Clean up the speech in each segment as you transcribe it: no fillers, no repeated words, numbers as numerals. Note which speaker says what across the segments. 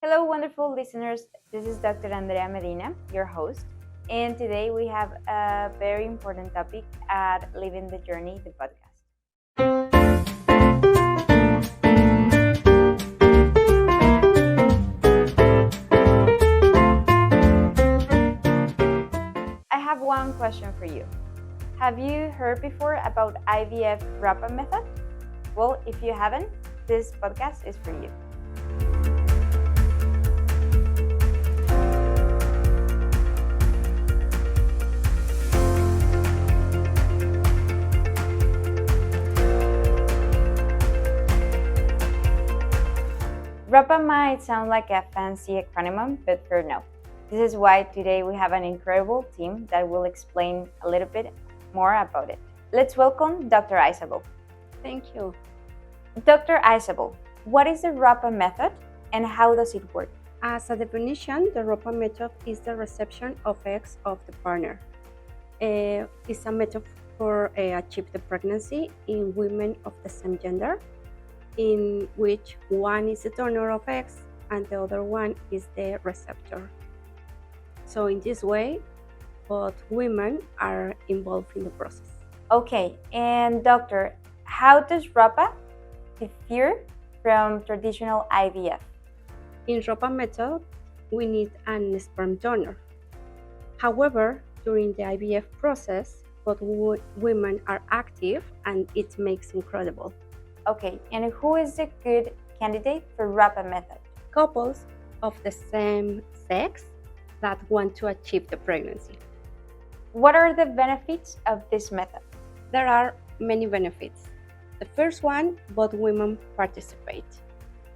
Speaker 1: Hello, wonderful listeners. This is Dr. Andrea Medina, your host, and today we have a very important topic at Living the Journey, the podcast. I have one question for you. Have you heard before about IVF ROPA method? Well, if you haven't, this podcast is for you. ROPA might sound like a fancy acronym, but for no. This is why today we have an incredible team that will explain a little bit more about it. Let's welcome Dr. Isabel.
Speaker 2: Thank you.
Speaker 1: Dr. Isabel, what is the ROPA method and how does it work?
Speaker 2: As a definition, the ROPA method is the reception of eggs of the partner. It's a method for achieve the pregnancy in women of the same gender, in which one is the donor of eggs and the other one is the receptor. So in this way, both women are involved in the process.
Speaker 1: Okay, and doctor, how does ROPA differ from traditional IVF?
Speaker 2: In ROPA method, we need an sperm donor. However, during the IVF process, both women are active and it makes incredible.
Speaker 1: Okay, and who is a good candidate for ROPA method?
Speaker 2: Couples of the same sex that want to achieve the pregnancy.
Speaker 1: What are the benefits of this method?
Speaker 2: There are many benefits. The first one, both women participate.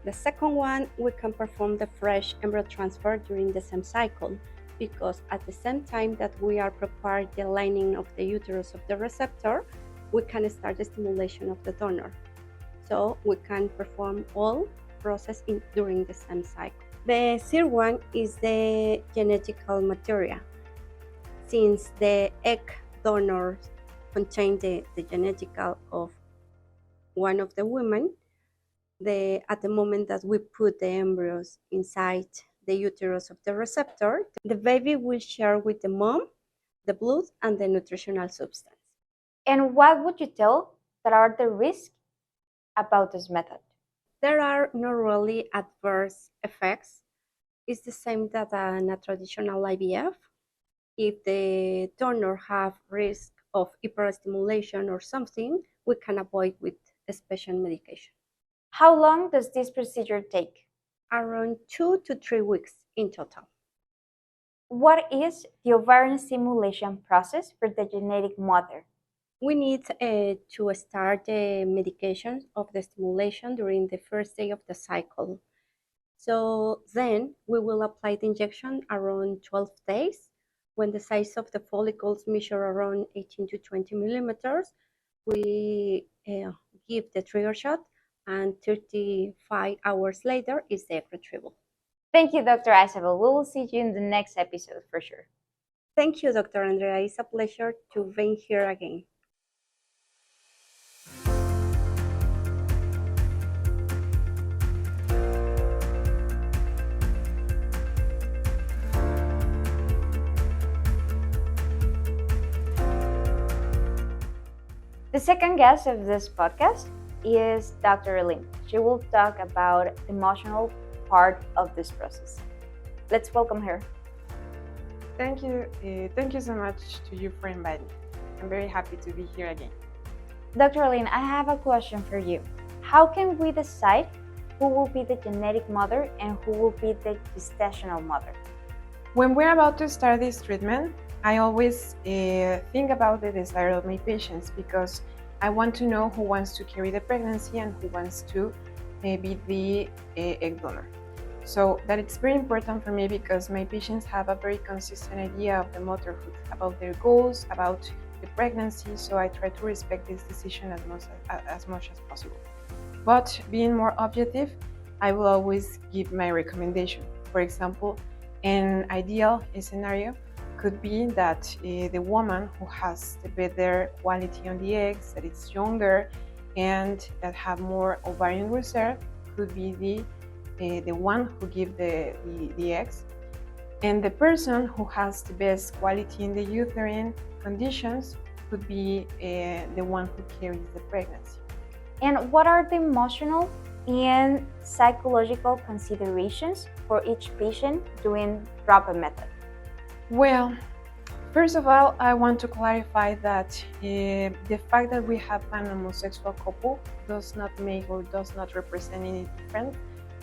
Speaker 2: The second one, we can perform the fresh embryo transfer during the same cycle, because at the same time that we are preparing the lining of the uterus of the receptor, we can start the stimulation of the donor. So we can perform all process during the same cycle. The third one is the genetical material. Since the egg donors contain the genetical of one of the women, at the moment that we put the embryos inside the uterus of the receptor, the baby will share with the mom the blood and the nutritional substance.
Speaker 1: And what would you tell that are the risks about this method?
Speaker 2: There are not really adverse effects. It's the same that in a traditional IVF. If the donor have risk of hyperstimulation or something, we can avoid with a special medication.
Speaker 1: How long does this procedure take?
Speaker 2: Around 2 to 3 weeks in total.
Speaker 1: What is the ovarian stimulation process for the genetic mother?
Speaker 2: We need to start the medication of the stimulation during the first day of the cycle. So then we will apply the injection around 12 days. When the size of the follicles measure around 18 to 20 millimeters, we give the trigger shot, and 35 hours later is the egg retrieval.
Speaker 1: Thank you, Dr. Isabel. We will see you in the next episode for sure.
Speaker 2: Thank you, Dr. Andrea. It's a pleasure to be here again.
Speaker 1: The second guest of this podcast is Dr. Aline. She will talk about the emotional part of this process. Let's welcome her.
Speaker 3: Thank you. Thank you so much to you for inviting me. I'm very happy to be here again.
Speaker 1: Dr. Aline, I have a question for you. How can we decide who will be the genetic mother and who will be the gestational mother?
Speaker 3: When we're about to start this treatment, I always think about the desire of my patients, because I want to know who wants to carry the pregnancy and who wants to be the egg donor. So that it's very important for me, because my patients have a very consistent idea of the motherhood, about their goals, about the pregnancy, so I try to respect this decision as much as possible. But being more objective, I will always give my recommendation. For example, an ideal scenario could be that the woman who has the better quality on the eggs, that it's younger and that have more ovarian reserve, could be the the one who gives the eggs, and the person who has the best quality in the uterine conditions could be the one who carries the pregnancy.
Speaker 1: And what are the emotional and psychological considerations for each patient doing ROPA method?
Speaker 3: Well, first of all, I want to clarify that the fact that we have an homosexual couple does not make or does not represent any different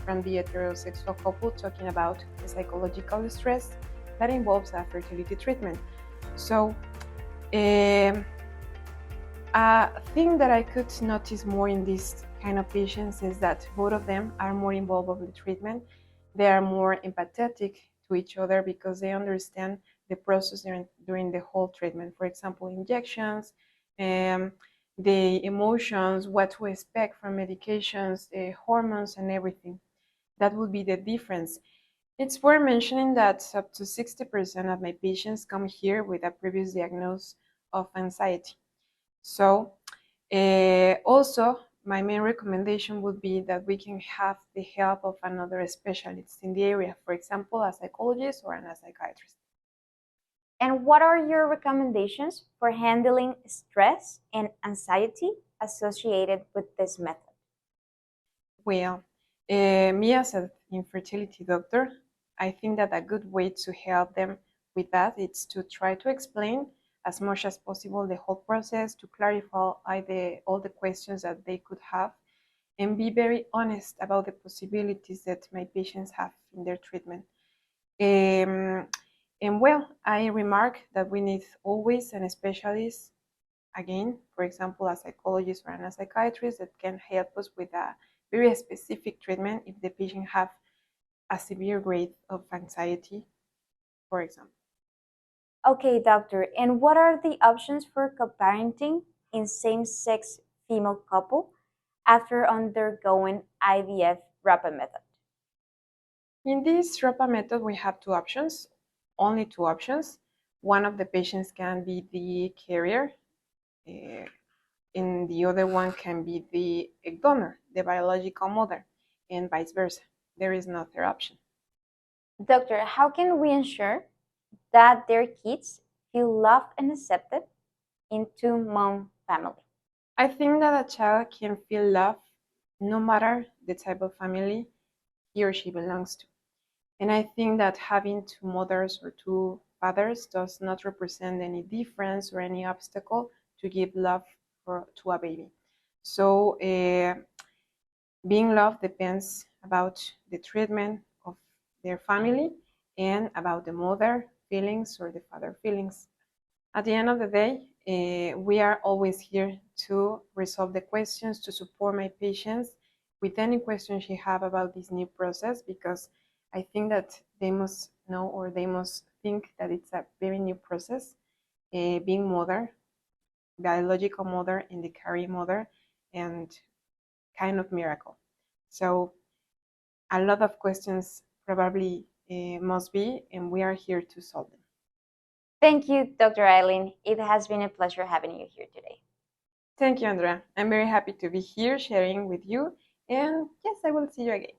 Speaker 3: from the heterosexual couple talking about the psychological stress that involves a fertility treatment. So, a thing that I could notice more in this kind of patients is that both of them are more involved in the treatment. They are more empathetic to each other because they understand the process during the whole treatment. For example, injections, the emotions, what to expect from medications, the hormones, and everything. That would be the difference. It's worth mentioning that up to 60% of my patients come here with a previous diagnosis of anxiety. So, also, my main recommendation would be that we can have the help of another specialist in the area, for example, a psychologist or a psychiatrist.
Speaker 1: And what are your recommendations for handling stress and anxiety associated with this method?
Speaker 3: Well, me as an infertility doctor, I think that a good way to help them with that is to try to explain as much as possible the whole process, to clarify all the questions that they could have, and be very honest about the possibilities that my patients have in their treatment. And well, I remark that we need always a specialist, again, for example, a psychologist or a psychiatrist that can help us with a very specific treatment if the patient have a severe grade of anxiety, for example.
Speaker 1: Okay, doctor, and what are the options for co-parenting in same-sex female couple after undergoing IVF ROPA method?
Speaker 3: In this ROPA method, we have two options, only two options. One of the patients can be the carrier, and the other one can be the egg donor, the biological mother, and vice versa. There is no third option.
Speaker 1: Doctor, how can we ensure that their kids feel loved and accepted in two-mom family?
Speaker 3: I think that a child can feel love no matter the type of family he or she belongs to. And I think that having two mothers or two fathers does not represent any difference or any obstacle to give love to a baby. So being loved depends about the treatment of their family and about the mother feelings or the father feelings. At the end of the day, we are always here to resolve the questions, to support my patients with any questions you have about this new process, because I think that they must know or they must think that it's a very new process, being mother, biological mother and the carrying mother, and kind of miracle. So a lot of questions probably must be, and we are here to solve them.
Speaker 1: Thank you, Dr. Aline. It has been a pleasure having you here today.
Speaker 3: Thank you, Andrea. I'm very happy to be here sharing with you, and yes, I will see you again.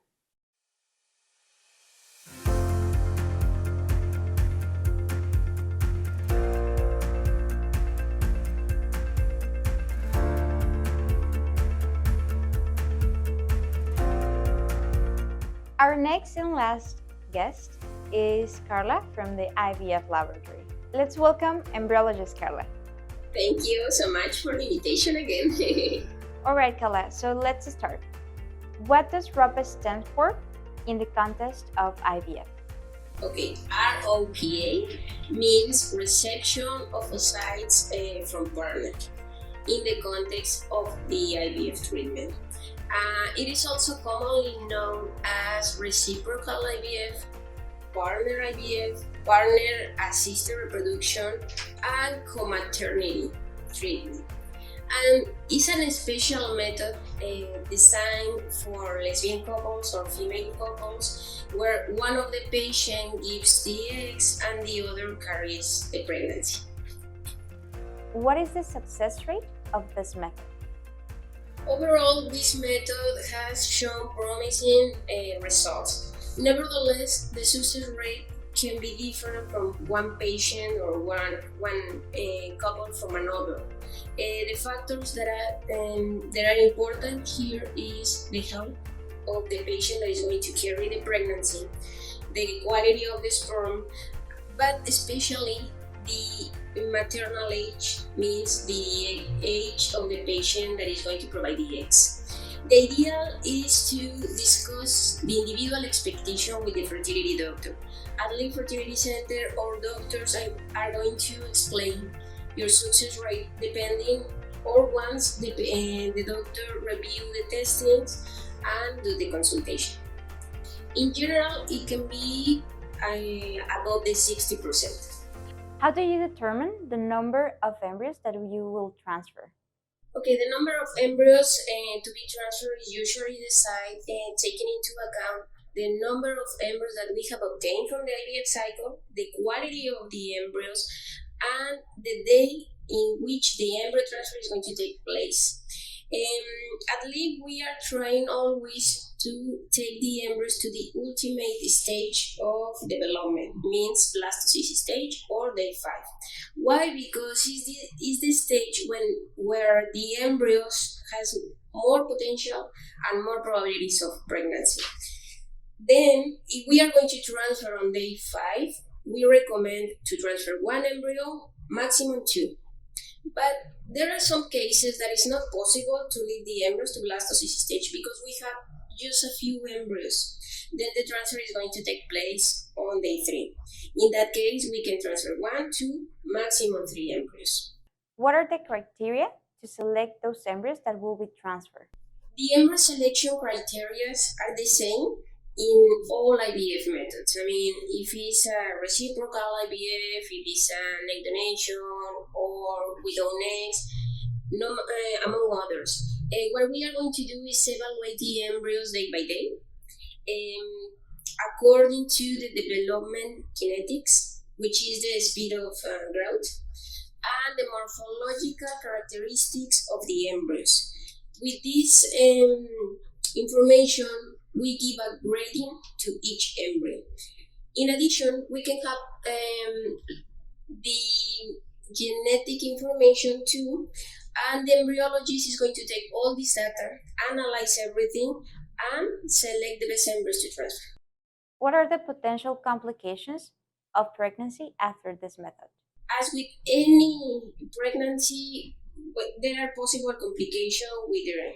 Speaker 1: Our next and last guest is Carla from the IVF laboratory. Let's welcome embryologist Carla.
Speaker 4: Thank you so much for the invitation again.
Speaker 1: All right, Carla, so let's start. What does ROPA stand for in the context of IVF?
Speaker 4: Okay, ROPA means reception of oocytes from partner in the context of the IVF treatment. It is also commonly known as reciprocal IVF, partner IVF, partner-assisted reproduction, and co-maternity treatment. And it's a special method designed for lesbian couples or female couples where one of the patients gives the eggs and the other carries the pregnancy.
Speaker 1: What is the success rate of this method?
Speaker 4: Overall, this method has shown promising results. Nevertheless, the success rate can be different from one patient or one couple from another. The factors that are important here is the health of the patient that is going to carry the pregnancy, the quality of the sperm, but especially the maternal age, means the age of the patient that is going to provide the eggs. The idea is to discuss the individual expectation with the fertility doctor. At LIV Fertility Center, our doctors are going to explain your success rate depending or once the doctor review the testings and do the consultation. In general, it can be above the 60%.
Speaker 1: How do you determine the number of embryos that you will transfer?
Speaker 4: Okay, the number of embryos to be transferred is usually decided taking into account the number of embryos that we have obtained from the IVF cycle, the quality of the embryos, and the day in which the embryo transfer is going to take place. At LIV, we are trying always to take the embryos to the ultimate stage of development, means blastocyst stage or day 5. Why? Because it's the stage where the embryos has more potential and more probabilities of pregnancy. Then, if we are going to transfer on day 5, we recommend to transfer 1 embryo, maximum 2. But there are some cases that it's not possible to lead the embryos to blastocyst stage because we have just a few embryos. Then the transfer is going to take place on day 3. In that case, we can transfer 1, 2, maximum 3 embryos.
Speaker 1: What are the criteria to select those embryos that will be transferred?
Speaker 4: The embryo selection criteria are the same in all IVF methods. I mean, if it's a reciprocal IVF, if it's an egg donation, or without eggs, among others. What we are going to do is evaluate the embryos day by day according to the development kinetics, which is the speed of growth, and the morphological characteristics of the embryos. With this information, we give a grading to each embryo. In addition, we can have the genetic information too, and the embryologist is going to take all this data, analyze everything, and select the best embryos to transfer.
Speaker 1: What are the potential complications of pregnancy after this method?
Speaker 4: As with any pregnancy, there are possible complications with the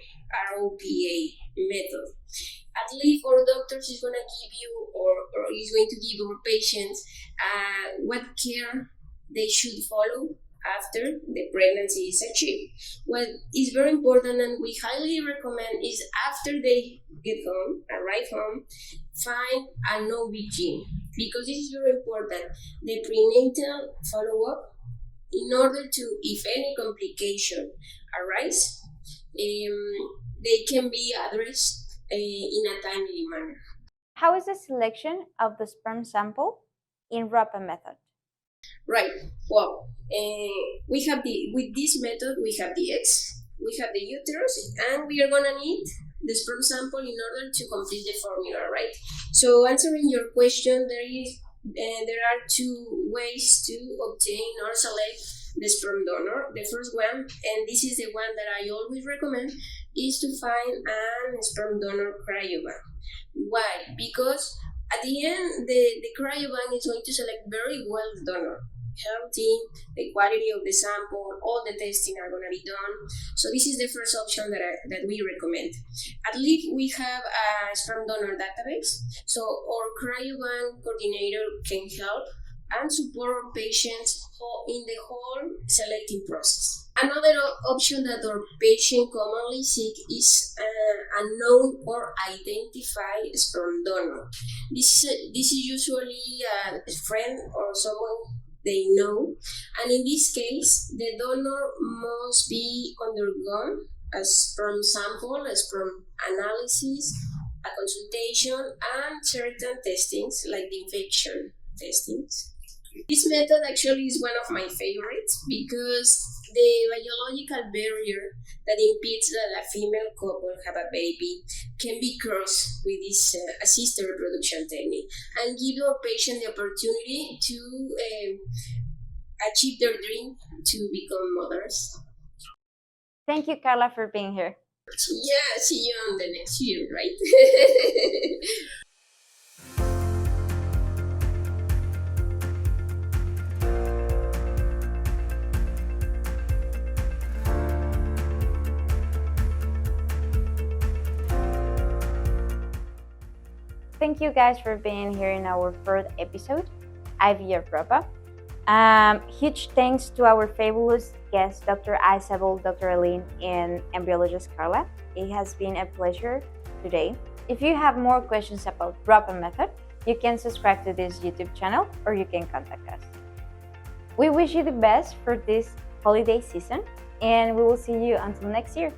Speaker 4: ROPA method. At LIV, our doctors is going to give you or is going to give our patients what care they should follow after the pregnancy is achieved. What is very important and we highly recommend is after they arrive home, find an OB/GYN because this is very important. The prenatal follow-up in order to, if any complication arise, they can be addressed in a timely manner.
Speaker 1: How is the selection of the sperm sample in ROPA method?
Speaker 4: Right. Well, we have with this method we have the eggs, we have the uterus, and we are gonna need the sperm sample in order to complete the formula, right? So answering your question, there are 2 ways to obtain or select the sperm donor. The first one, and this is the one that I always recommend, is to find a sperm donor cryobank. Why? Because at the end, the cryobank is going to select very well the donor. Healthy, the quality of the sample, all the testing are going to be done. So this is the first option that we recommend. At LIV, we have a sperm donor database. So our cryobank coordinator can help and support our patients in the whole selecting process. Another option that our patient commonly seek is a known or identified sperm donor. This is usually a friend or someone they know, and in this case, the donor must be undergone a sperm sample, a sperm analysis, a consultation, and certain testings like the infection testings. This method actually is one of my favorites because the biological barrier that impedes that a female couple have a baby can be crossed with this assisted reproduction technique and give your patient the opportunity to achieve their dream to become mothers.
Speaker 1: Thank you, Carla, for being here.
Speaker 4: Yeah, see you on the next year, right?
Speaker 1: Thank you guys for being here in our third episode, IVF ROPA. Huge thanks to our fabulous guests, Dr. Isabel, Dr. Aline, and embryologist Carla. It has been a pleasure today. If you have more questions about ROPA method, you can subscribe to this YouTube channel or you can contact us. We wish you the best for this holiday season and we will see you until next year.